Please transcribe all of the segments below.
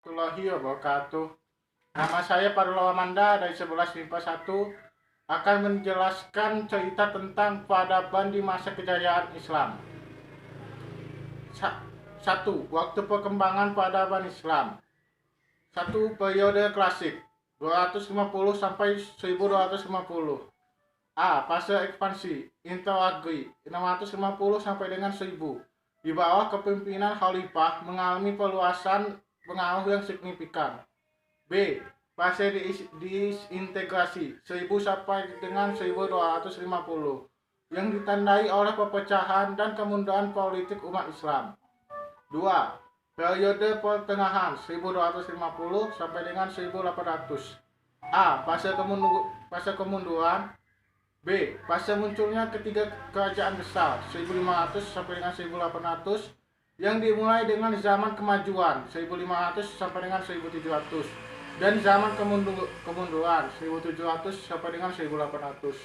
warahmatullahi wabarakatuh. Nama saya Parula Amanda dari 11 MIPA 1 akan menjelaskan cerita tentang peradaban di masa kejayaan Islam. 1. Waktu perkembangan peradaban Islam. 1. Periode klasik 250 sampai 1250. A. Fase ekspansi interagri 650 sampai dengan 1000. Di bawah kepemimpinan Khalifah mengalami perluasan pengaruh yang signifikan. B. Fase disintegrasi 1000 sampai dengan 1250 yang ditandai oleh perpecahan dan kemunduran politik umat Islam. 2. Periode pertengahan 1250 sampai dengan 1800. A. Fase kemunduran. B. Fase munculnya ketiga kerajaan besar 1500 sampai dengan 1800 yang dimulai dengan zaman kemajuan 1500 sampai dengan 1700 dan zaman kemunduran 1700 sampai dengan 1800.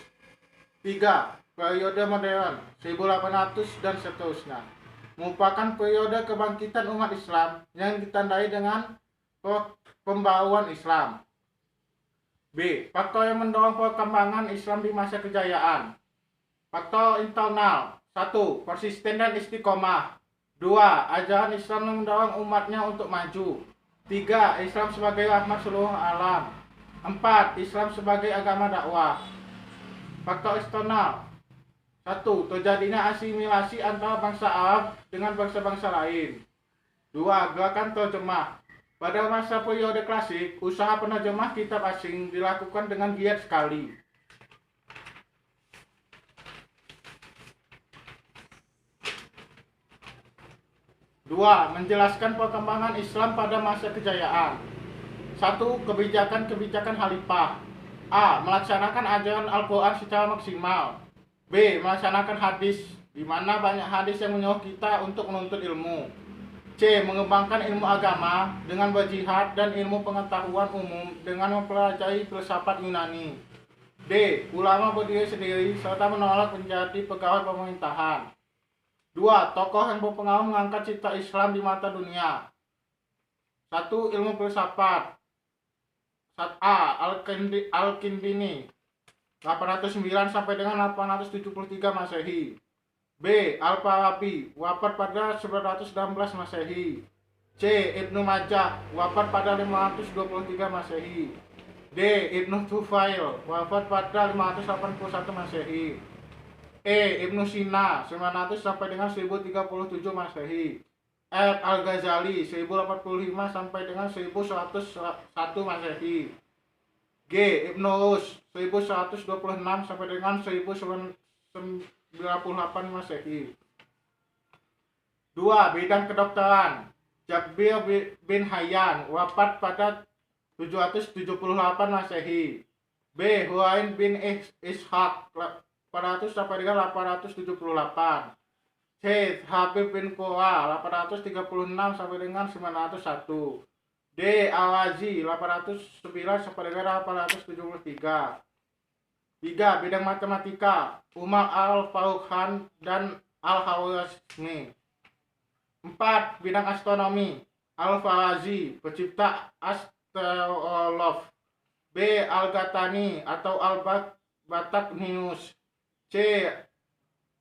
3. Periode modern 1800 dan seterusnya merupakan periode kebangkitan umat Islam yang ditandai dengan pembaruan Islam. B. Faktor yang mendorong perkembangan Islam di masa kejayaan. Faktor internal. 1. Persisten dan istiqomah. 2. Ajaran Islam yang mendorong umatnya untuk maju. 3. Islam sebagai rahmat seluruh alam. 4. Islam sebagai agama dakwah. Faktor eksternal. 1. Terjadinya asimilasi antara bangsa Arab dengan bangsa-bangsa lain. 2. Gerakan terjemah. Pada masa periode klasik, usaha penerjemah kitab asing dilakukan dengan giat sekali. 2. Menjelaskan perkembangan Islam pada masa kejayaan. 1. Kebijakan-kebijakan Khalifah. A. Melaksanakan ajaran Al-Quran secara maksimal. B. Melaksanakan hadis, di mana banyak hadis yang menyuruh kita untuk menuntut ilmu. C. Mengembangkan ilmu agama dengan berjihad dan ilmu pengetahuan umum dengan mempelajari filsafat Yunani. D. Ulama berdiri sendiri serta menolak menjadi pegawai pemerintahan. 2. Tokoh yang berpengaruh mengangkat citra Islam di mata dunia. 1. Ilmu filsafat. A. Al-Kindini 809 sampai dengan 873 Masehi. B. Al-Farabi wafat pada 916 Masehi. C. Ibnu Majah wafat pada 523 Masehi. D. Ibnu Tufail wafat pada 581 Masehi. E. Ibnu Sina 900 sampai dengan 1037 Masehi. F. Al-Ghazali 1085 sampai dengan 1101 Masehi. G. Ibnu Rus 1126 sampai dengan 1098 Masehi. 2. Bidang kedokteran. Jabir bin Hayyan wafat pada 778 Masehi. B. Huain bin Ishaq 400 sampai dengan 878. C. Habib bin Qura 836 sampai dengan 901. D. Al-Razi 809 sampai dengan 873. 3. Bidang matematika. Umar Al-Farukhan dan Al-Khwarizmi. 4. Bidang astronomi. Al-Farazi, pencipta astrolog. B. Al-Ghatani atau Al-Bataknius. C.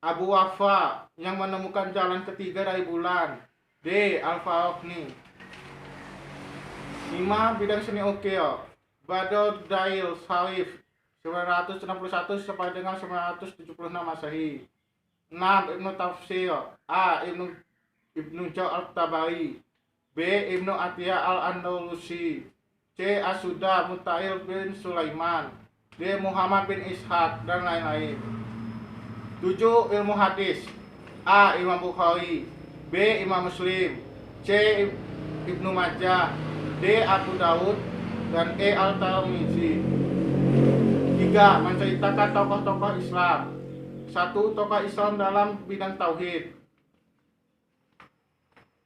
Abu Wafa yang menemukan jalan ketiga dari bulan. D. Al-Farukni. 5. Bidang seni ukir. Badruddin Sharif 961 sampai dengan 976 Masehi. 6. Ibnu Tafsir. A. Ibnu Jarir Al-Tabari. B. Ibnu Atiyah Al-Andalusi. C. As-Suda Mutail bin Sulaiman. D. Muhammad bin Ishaq dan lain-lain. 7. Ilmu hadis. A. Imam Bukhari. B. Imam Muslim. C. Ibnu Majah. D. Abu Daud dan E. Al-Tirmidzi. 3. Menceritakan tokoh-tokoh Islam. 1. Tokoh Islam dalam bidang tauhid.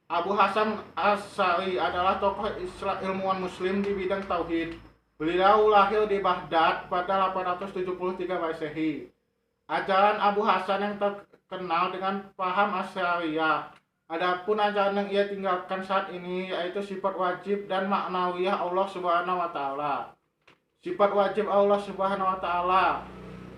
Abu Hasan As-Sari adalah tokoh ilmuwan muslim di bidang tauhid. Beliau lahir di Baghdad pada 873 Masehi. Ajaran Abu Hasan yang terkenal dengan paham Asy'ariyah Adapun ajaran yang ia tinggalkan saat ini yaitu sifat wajib dan maknawiyah Allah Subhanahu wa taala. Sifat wajib Allah Subhanahu wa taala: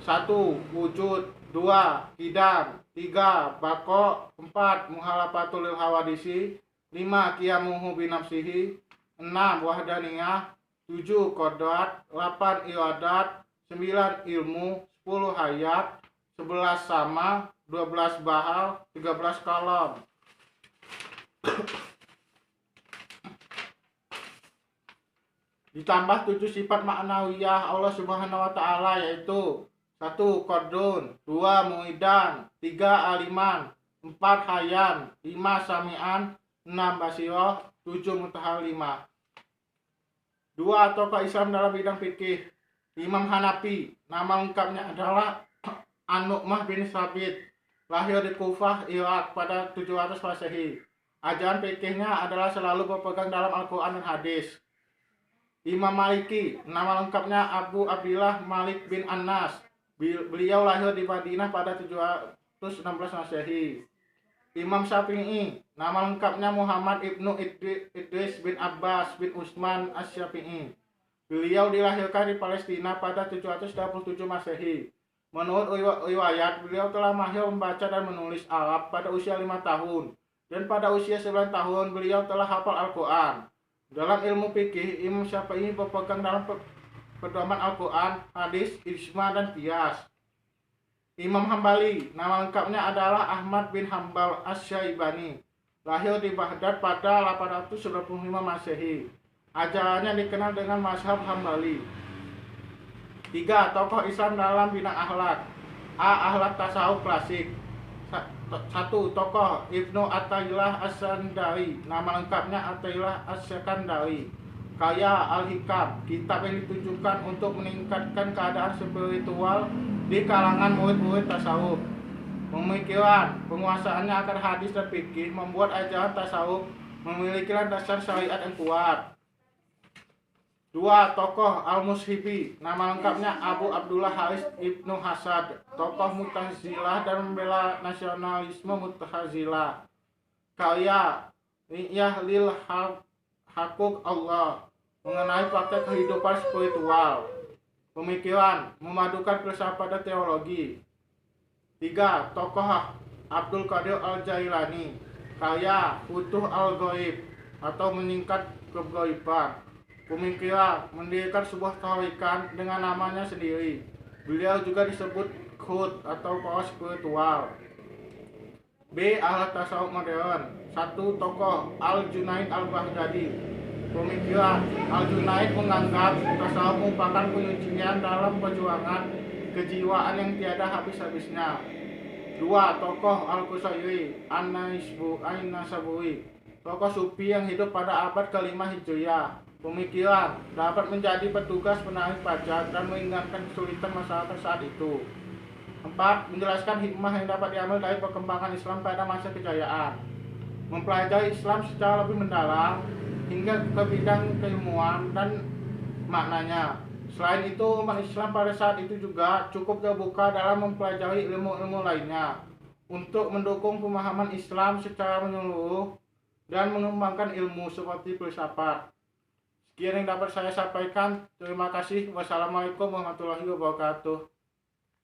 1. Wujud, 2. Qidam, 3. Baqo, 4. Muhalafatul lil hawadisi, 5. Qiyamuhu binafsihi, 6. Wahdaniyah, 7. Qodrat, 8. Iwadat, 9. Ilmu, 10. Hayat, 11. Sama, 12. Bahal, 13. Kalam. Ditambah 7 sifat maknawiyah Allah Subhanahu wa taala, yaitu 1. Qadrun, 2. Muidan, 3. Aliman, 4. Hayyan, 5. Sami'an, 6. Basiroh, 7. Mutahalimah. 2. Tokoh Islam dalam bidang fikih. Imam Hanafi, nama lengkapnya adalah An-Nu'mah bin Sabit, lahir di Kufah, Irak pada 700 Masehi. Ajaran fikihnya adalah selalu berpegang dalam Al-Quran dan hadis. Imam Maliki, nama lengkapnya Abu Abdillah Malik bin Anas. Beliau lahir di Madinah pada 716 Masehi. Imam Syafi'i, nama lengkapnya Muhammad ibnu Idris bin Abbas bin Utsman Asy-Syafi'i. Beliau dilahirkan di Palestina pada 727 Masehi. Menurut riwayat, beliau telah mahir membaca dan menulis Arab pada usia 5 tahun. Dan pada usia 9 tahun beliau telah hafal Al-Quran. Dalam ilmu fikih, Imam Syafi'i berpegang dalam pedoman Al-Quran, hadis, ijma, dan qiyas. Imam Hambali, nama lengkapnya adalah Ahmad bin Hambal Asy-Syaibani, lahir di Baghdad pada 895 Masehi. Ajarannya dikenal dengan mazhab Hambali. 3. Tokoh Islam dalam bidang akhlak. A. Akhlak tasawuf klasik. 1. Tokoh Ibnu Athaillah As-Sakandari, nama lengkapnya Athaillah As-Sakandari. Karya Al-Hikam, kitab yang ditujukan untuk meningkatkan keadaan spiritual di kalangan murid-murid tasawuf. Pemikiran, penguasaannya akan hadis dan fikih membuat ajaran tasawuf memiliki landasan syariat yang kuat. 2. Tokoh Al-Mushibi, nama lengkapnya Abu Abdullah Haris Ibnu Hasad, tokoh Mu'tazilah dan membela nasionalisme Mu'tazilah. Karya Niyah lil Haqq Allah, mengenai praktek kehidupan spiritual. Pemikiran, memadukan filsafat dan teologi. 3. Tokoh Abdul Qadir Al-Jailani, karya Futuh Al-Ghaib atau meningkat kegaiban. Pemikiran, mendirikan sebuah tarekat dengan namanya sendiri. Beliau juga disebut Qutb atau poros spiritual. B. Akhlak tasawuf modern. 1. Tokoh Al-Junaid Al-Baghdadi. Pemikiran, Al-Junaid menganggap tasawuf merupakan penyucian dalam perjuangan kejiwaan yang tiada habis-habisnya. 2. Tokoh Al-Qusairi An-Naisaburi, tokoh sufi yang hidup pada abad ke-5 Hijriah. Pemikiran, dapat menjadi petugas penarik pajak dan meringankan kesulitan masyarakat saat itu. 4. Menjelaskan hikmah yang dapat diambil dari perkembangan Islam pada masa kejayaan. Mempelajari Islam secara lebih mendalam hingga ke bidang keilmuan dan maknanya. Selain itu, umat Islam pada saat itu juga cukup terbuka dalam mempelajari ilmu-ilmu lainnya untuk mendukung pemahaman Islam secara menyeluruh dan mengembangkan ilmu seperti filsafat. Sekian yang dapat saya sampaikan. Terima kasih. Wassalamualaikum warahmatullahi wabarakatuh.